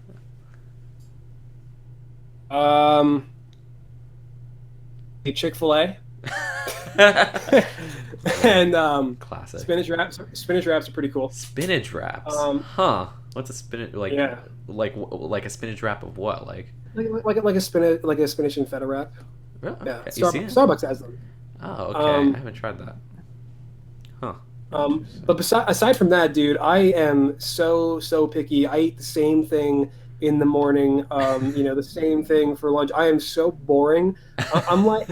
Chick-fil-A. And Classic. spinach wraps. Spinach wraps are pretty cool. Spinach wraps. Huh? What's a spinach Yeah, like a spinach wrap of what? like a spinach and feta wrap. Oh, Yeah, okay. You seen it? Starbucks has them. Oh, okay. I haven't tried that. Huh. But aside from that, dude, I am so picky. I eat the same thing in the morning. The same thing for lunch. I am so boring. I'm like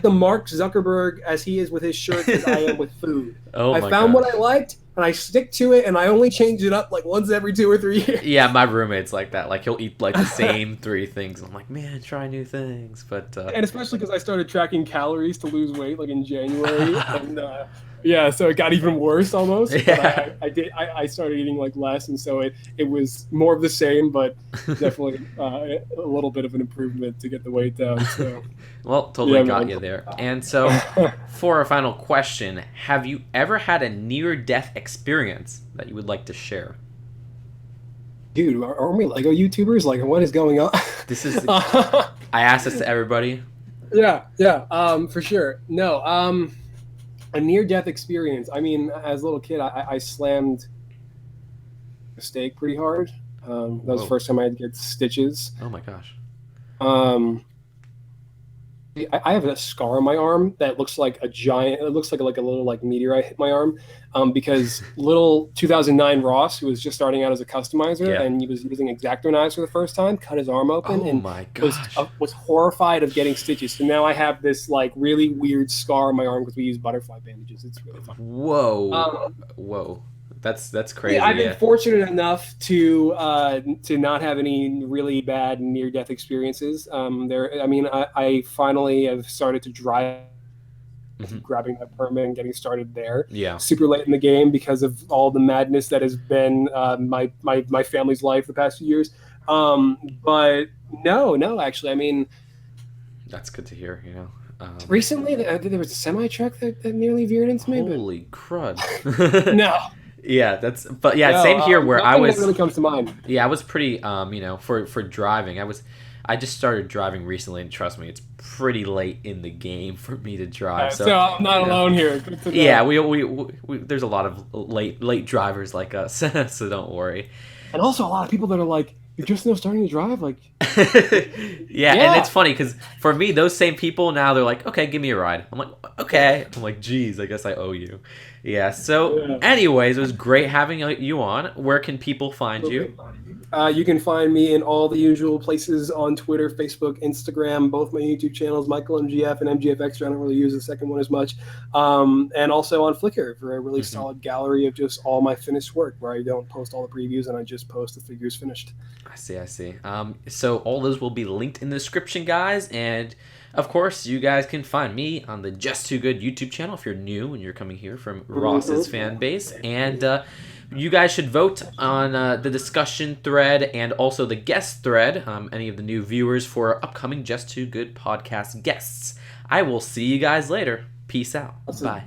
the Mark Zuckerberg as he is with his shirts as I am with food. Oh I my found gosh. what I liked and I stick to it, and I only change it up like once every 2 or 3 years. Yeah, my roommate's like that. Like he'll eat like the same three things. I'm like, man, try new things. But And especially because I started tracking calories to lose weight like in January, and yeah, so it got even worse almost. Yeah. But I started eating like less, and so it was more of the same, but definitely a little bit of an improvement to get the weight down. So well, totally Yeah, got man. you there. And so, for our final question, have you ever had a near-death experience that you would like to share? dude, aren't we Lego YouTubers? Like, what is going on? This is I ask this to everybody. Yeah, for sure. No, a near-death experience. I mean, as a little kid, I slammed a steak pretty hard. That was the Whoa. first time I had to get stitches. Oh my gosh. Um, I have a scar on my arm that looks like a giant. It looks like a little like meteorite hit my arm. Because little 2009 Ross, who was just starting out as a customizer, Yeah. and he was using X-Acto knives for the first time, cut his arm open Oh and my was gosh. was horrified of getting stitches. So now I have this like really weird scar on my arm because we use butterfly bandages. It's really fun. Whoa. Whoa. That's crazy. I've been Yeah. fortunate enough to not have any really bad near-death experiences. I finally have started to drive, Mhm. grabbing my permit and getting started there. Yeah. Super late in the game because of all the madness that has been my family's life the past few years. But no, actually, I mean, That's good to hear, you know. recently there was a semi truck that nearly veered into me. Holy crud. But no, Yeah, but yeah, no, same here where I nothing was that really comes to mind. yeah, I was pretty for driving. I just started driving recently, and trust me, it's pretty late in the game for me to drive. So I'm not you know. alone here. Good to know. Yeah, we there's a lot of late drivers like us, so don't worry. And also a lot of people that are like, you're just now starting to drive. Like, Yeah, and Yeah. it's funny because for me, those same people now they're like, okay, give me a ride. I'm like, okay. I'm like, geez, I guess I owe you. Yeah. So, Yeah. anyways, it was great having you on. Where can people find you? you can find me in all the usual places on Twitter, Facebook, Instagram, both my YouTube channels, michaelmgf and mgfx. I don't really use the second one as much. And also on Flickr for a really Mhm. solid gallery of just all my finished work where I don't post all the previews and I just post the figures finished. I see. So all those will be linked in the description, guys, and of course, you guys can find me on the Just Too Good YouTube channel if you're new and you're coming here from Ross's fan base, and you guys should vote on the discussion thread and also the guest thread. Any of the new viewers for upcoming Just Too Good podcast guests. I will see you guys later. Peace out. Awesome. Bye.